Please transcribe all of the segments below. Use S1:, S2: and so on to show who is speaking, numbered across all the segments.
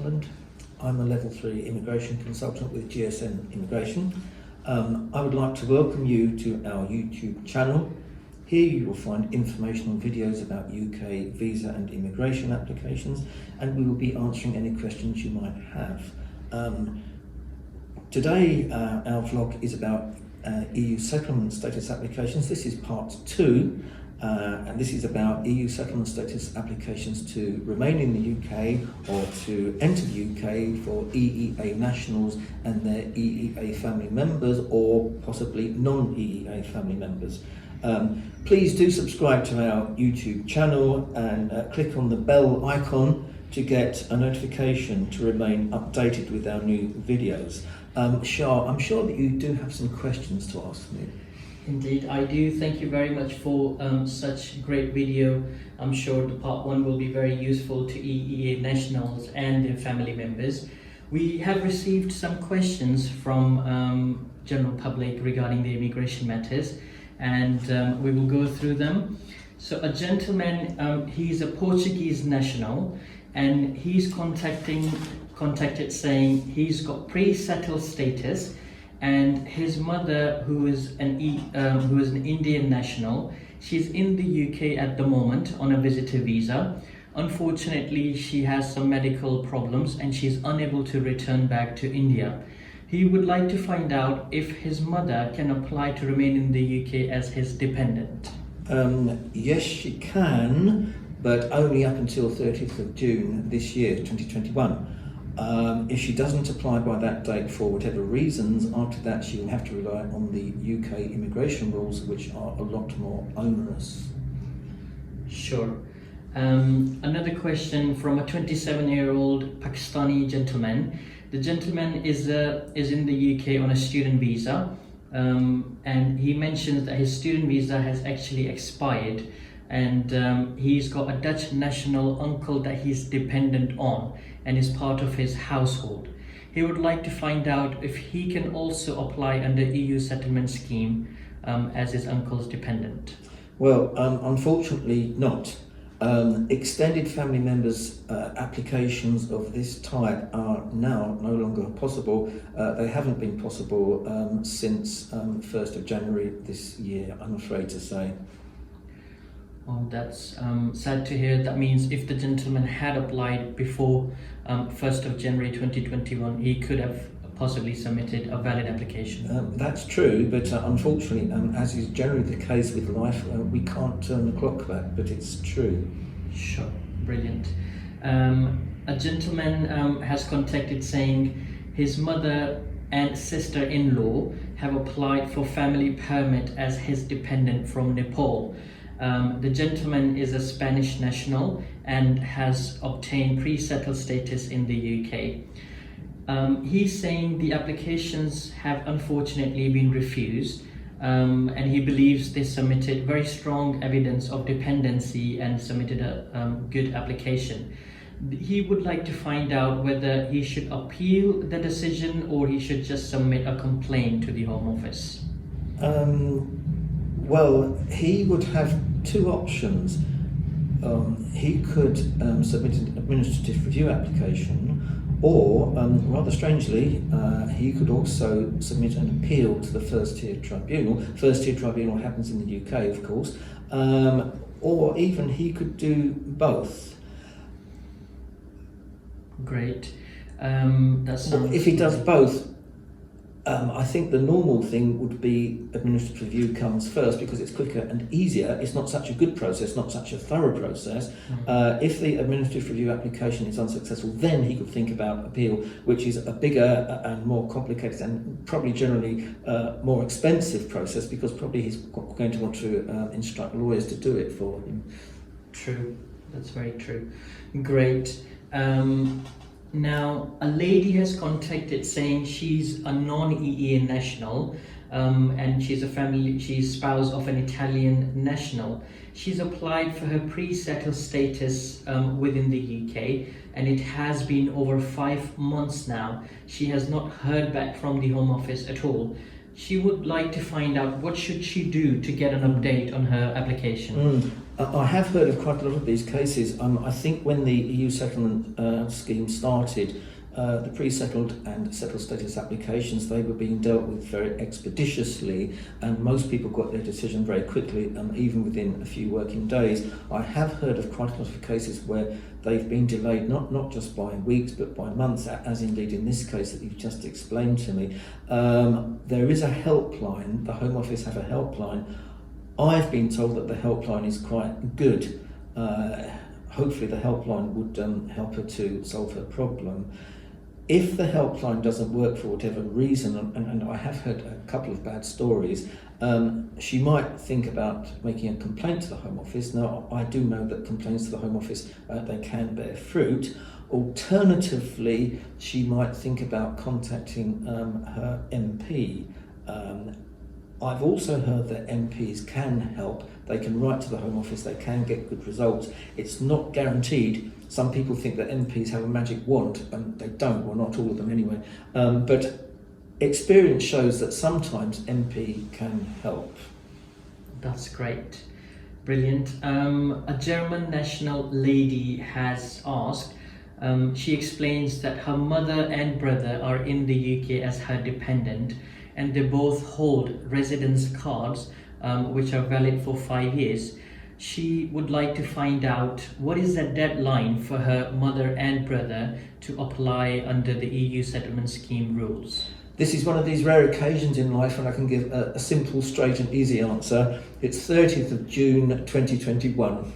S1: Ireland. I'm a Level 3 immigration consultant with GSN Immigration. I would like to welcome you to our YouTube channel. Here you will find informational videos about UK visa and immigration applications, and we will be answering any questions you might have. Today our vlog is about EU settlement status applications. This is part 2. And this is about EU settlement status applications to remain in the UK or to enter the UK for EEA nationals and their EEA family members, or possibly non-EEA family members. Please do subscribe to our YouTube channel and click on the bell icon to get a notification to remain updated with our new videos. Shah, I'm sure that you do have some questions to ask me.
S2: Indeed, I do. Thank you very much for such great video. I'm sure the part 1 will be very useful to EEA nationals and their family members. We have received some questions from general public regarding the immigration matters, and we will go through them. So a gentleman, he's a Portuguese national, and he's contacted saying he's got pre-settled status, and his mother, who is an Indian national, she's in the UK at the moment on a visitor visa. Unfortunately, she has some medical problems and she's unable to return back to India. He would like to find out if his mother can apply to remain in the UK as his dependent.
S1: Yes, she can, but only up until 30th of June this year, 2021. If she doesn't apply by that date for whatever reasons, after that she will have to rely on the UK immigration rules, which are a lot more onerous.
S2: Sure. Another question from a 27-year-old Pakistani gentleman. The gentleman is in the UK on a student visa, and he mentions that his student visa has actually expired, and he's got a Dutch national uncle that he's dependent on and is part of his household. He would like to find out if he can also apply under EU settlement scheme as his uncle's dependent.
S1: Well, unfortunately not. Extended family members applications of this type are now no longer possible. They haven't been possible since 1st of January this year, I'm afraid to say.
S2: Well, that's sad to hear. That means if the gentleman had applied before 1st of January 2021, he could have possibly submitted a valid application.
S1: That's true, but unfortunately, as is generally the case with life, we can't turn the clock back, but it's true.
S2: Sure, brilliant. A gentleman has contacted saying his mother and sister-in-law have applied for family permit as his dependent from Nepal. The gentleman is a Spanish national and has obtained pre-settled status in the UK. He's saying the applications have unfortunately been refused, and he believes they submitted very strong evidence of dependency and submitted a good application. He would like to find out whether he should appeal the decision or he should just submit a complaint to the Home Office.
S1: Well, he would have two options. He could submit an administrative review application, or rather strangely, he could also submit an appeal to the first-tier tribunal. First-tier tribunal happens in the UK, of course, or even he could do both.
S2: Great. If
S1: he does both, I think the normal thing would be administrative review comes first because it's quicker and easier. It's not such a good process, not such a thorough process. If the administrative review application is unsuccessful, then he could think about appeal, which is a bigger and more complicated and probably generally more expensive process, because probably he's going to want to instruct lawyers to do it for him.
S2: True, that's very true. Great. Now, a lady has contacted saying she's a non-EEA national, and she's spouse of an Italian national. She's applied for her pre-settled status within the UK, and it has been over 5 months now. She has not heard back from the Home Office at all. she would like to find out what should she do to get an update on her application.
S1: I have heard of quite a lot of these cases. I think when the EU settlement scheme started, the pre-settled and settled status applications, they were being dealt with very expeditiously, and most people got their decision very quickly, even within a few working days. I have heard of quite a lot of cases where they've been delayed not just by weeks but by months, as indeed in this case that you've just explained to me. There is a helpline. The Home Office have a helpline. I've been told that the helpline is quite good. Hopefully the helpline would help her to solve her problem. If the helpline doesn't work for whatever reason, and I have heard a couple of bad stories, she might think about making a complaint to the Home Office. Now, I do know that complaints to the Home Office, they can bear fruit. Alternatively, she might think about contacting her MP. I've also heard that MPs can help. They can write to the Home Office, they can get good results. It's not guaranteed. Some people think that MPs have a magic wand, and they don't, well, not all of them anyway. But experience shows that sometimes MP can help.
S2: That's great. Brilliant. A German national lady has asked, she explains that her mother and brother are in the UK as her dependent, and they both hold residence cards which are valid for 5 years. She would like to find out what is the deadline for her mother and brother to apply under the EU settlement scheme rules.
S1: This is one of these rare occasions in life when I can give a simple, straight and easy answer. It's 30th of June 2021.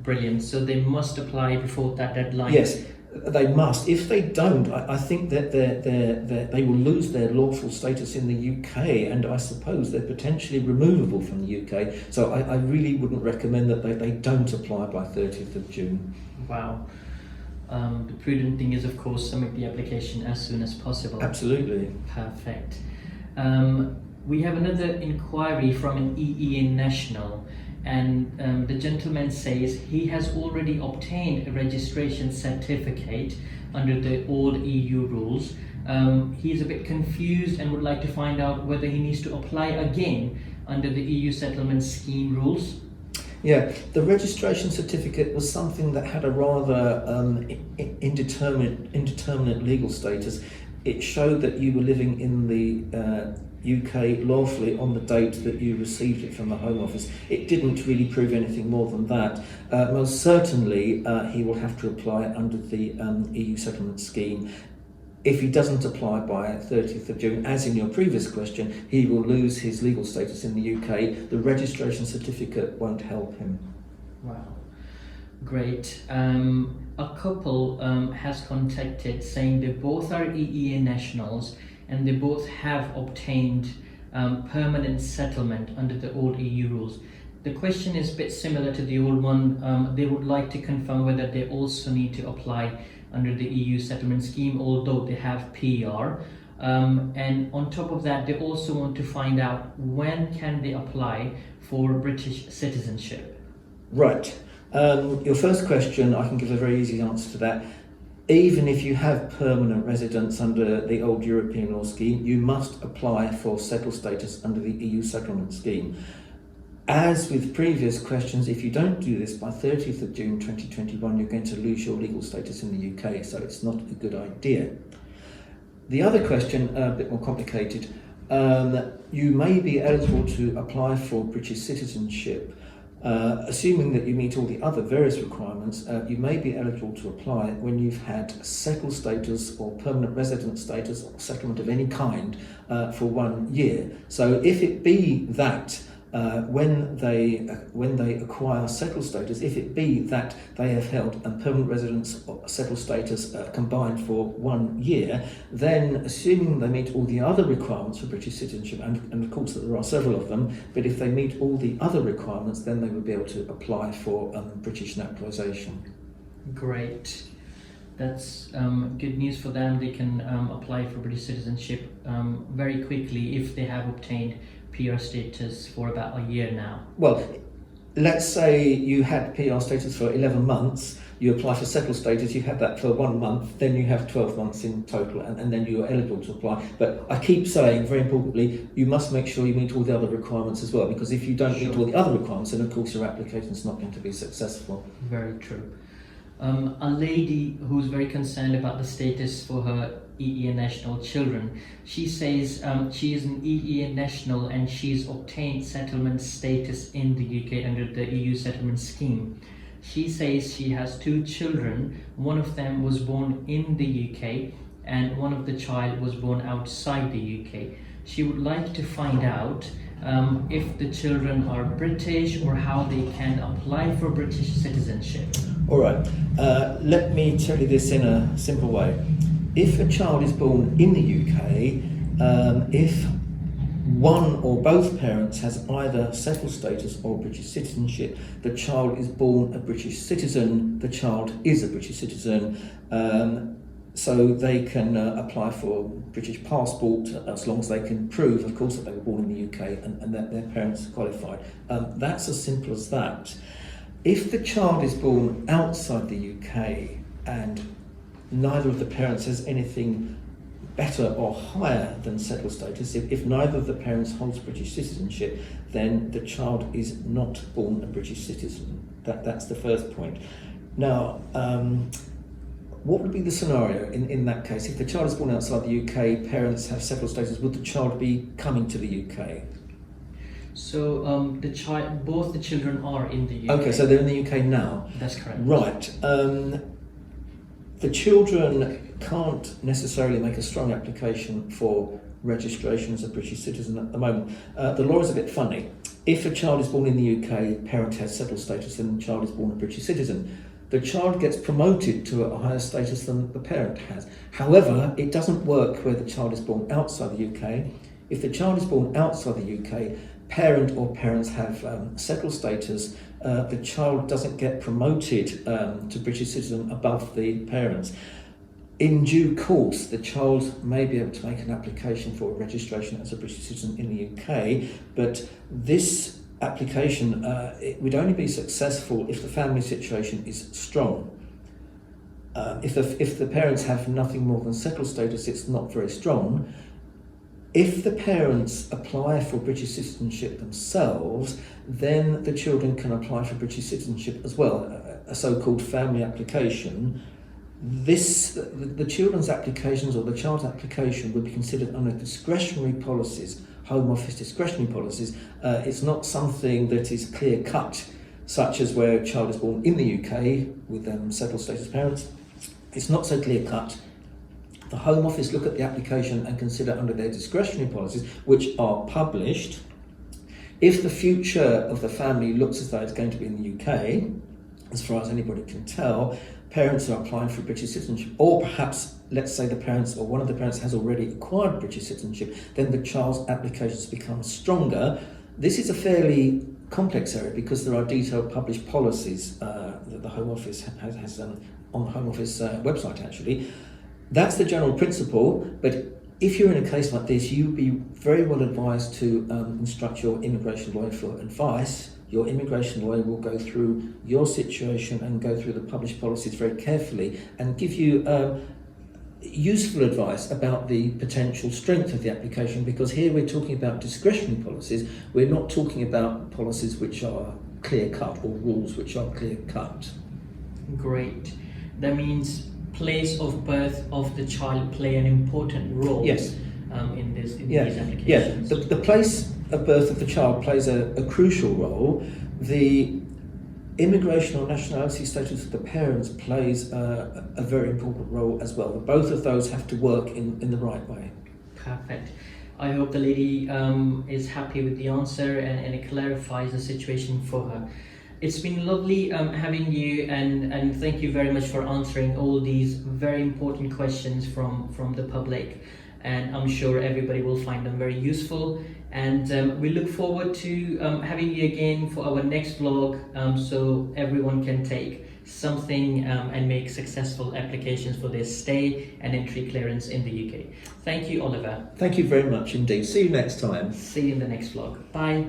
S2: Brilliant. So they must apply before that deadline?
S1: Yes, they must. If they don't, I think that they will lose their lawful status in the UK, and I suppose they're potentially removable from the UK. So I really wouldn't recommend that they don't apply by 30th of June.
S2: Wow. The prudent thing is, of course, submit the application as soon as possible.
S1: Absolutely.
S2: Perfect. We have another inquiry from an EEA national, and the gentleman says he has already obtained a registration certificate under the old EU rules. He's a bit confused and would like to find out whether he needs to apply again under the EU settlement scheme rules.
S1: Yeah, the registration certificate was something that had a rather indeterminate legal status. It showed that you were living in the UK lawfully on the date that you received it from the Home Office. It didn't really prove anything more than that. Most certainly he will have to apply under the EU settlement scheme. If he doesn't apply by 30th of June, as in your previous question, he will lose his legal status in the UK. The registration certificate won't help him.
S2: Wow, great. A couple has contacted saying they both are EEA nationals and they both have obtained permanent settlement under the old EU rules. The question is a bit similar to the old one. They would like to confirm whether they also need to apply under the EU settlement scheme, although they have PR. And on top of that, they also want to find out when can they apply for British citizenship.
S1: Right. Your first question, I can give a very easy answer to that. Even if you have permanent residence under the old European law scheme, you must apply for settled status under the EU settlement scheme. As with previous questions, if you don't do this by 30th of June 2021, you're going to lose your legal status in the UK, so it's not a good idea. The other question, a bit more complicated, you may be eligible to apply for British citizenship. Assuming that you meet all the other various requirements, you may be eligible to apply when you've had settled status or permanent resident status or settlement of any kind for 1 year. So if it be that when they acquire settled status, if it be that they have held a permanent residence or settled status combined for 1 year, then assuming they meet all the other requirements for British citizenship, and of course that there are several of them, but if they meet all the other requirements, then they would be able to apply for British naturalisation.
S2: Great. That's good news for them. They can apply for British citizenship very quickly if they have obtained PR status for about a year now.
S1: Well, let's say you had PR status for 11 months, you apply for settled status, you had that for 1 month, then you have 12 months in total, and then you're eligible to apply. But I keep saying, very importantly, you must make sure you meet all the other requirements as well, because if you don't meet all the other requirements, then of course your application is not going to be successful.
S2: Very true. A lady who's very concerned about the status for her EEA national children, she says she is an EEA national and she's obtained settlement status in the UK under the EU settlement scheme. She says she has 2 children, one of them was born in the UK and one of the child was born outside the UK. She would like to find out if the children are British or how they can apply for British citizenship.
S1: All right, let me tell you this in a simple way. If a child is born in the UK, if one or both parents has either settled status or British citizenship, the child is born a British citizen, the child is a British citizen, so they can apply for British passport as long as they can prove, of course, that they were born in the UK and that their parents qualified. That's as simple as that. If the child is born outside the UK and neither of the parents has anything better or higher than settled status, if neither of the parents holds British citizenship, then the child is not born a British citizen. That's the first point. Now, what would be the scenario in that case? If the child is born outside the UK, parents have settled status, would the child be coming to the UK?
S2: So both the children are in the UK.
S1: Okay, so they're in the UK now.
S2: That's correct.
S1: Right. The children can't necessarily make a strong application for registration as a British citizen at the moment. The law is a bit funny. If a child is born in the UK, parent has settled status, then the child is born a British citizen. The child gets promoted to a higher status than the parent has. However, it doesn't work where the child is born outside the UK. If the child is born outside the UK, parent or parents have settled status, the child doesn't get promoted to British citizen above the parents. In due course, the child may be able to make an application for registration as a British citizen in the UK, but this application it would only be successful if the family situation is strong. If the parents have nothing more than settled status, it's not very strong. If the parents apply for British citizenship themselves, then the children can apply for British citizenship as well, a so-called family application. The children's applications or the child's application would be considered under discretionary policies, Home Office discretionary policies. It's not something that is clear-cut, such as where a child is born in the UK with settled status parents. It's not so clear-cut. The Home Office look at the application and consider under their discretionary policies, which are published. If the future of the family looks as though it's going to be in the UK, as far as anybody can tell, parents are applying for British citizenship, or perhaps, let's say the parents or one of the parents has already acquired British citizenship, then the child's applications become stronger. This is a fairly complex area because there are detailed published policies that the Home Office has on the Home Office website actually. That's the general principle, but if you're in a case like this, you'd be very well advised to instruct your immigration lawyer for advice. Your immigration lawyer will go through your situation and go through the published policies very carefully and give you useful advice about the potential strength of the application, because here we're talking about discretionary policies. We're not talking about policies which are clear-cut or rules which are clear-cut.
S2: Great. That means place of birth of the child play an important role.
S1: Yes.
S2: In these applications.
S1: Yeah, the place of birth of the child plays a crucial role. The immigration or nationality status of the parents plays a very important role as well. Both of those have to work in the right way.
S2: Perfect. I hope the lady is happy with the answer and it clarifies the situation for her. It's been lovely having you, and thank you very much for answering all these very important questions from the public. And I'm sure everybody will find them very useful. And we look forward to having you again for our next vlog, so everyone can take something and make successful applications for their stay and entry clearance in the UK. Thank you, Oliver.
S1: Thank you very much indeed. See you next time.
S2: See you in the next vlog. Bye.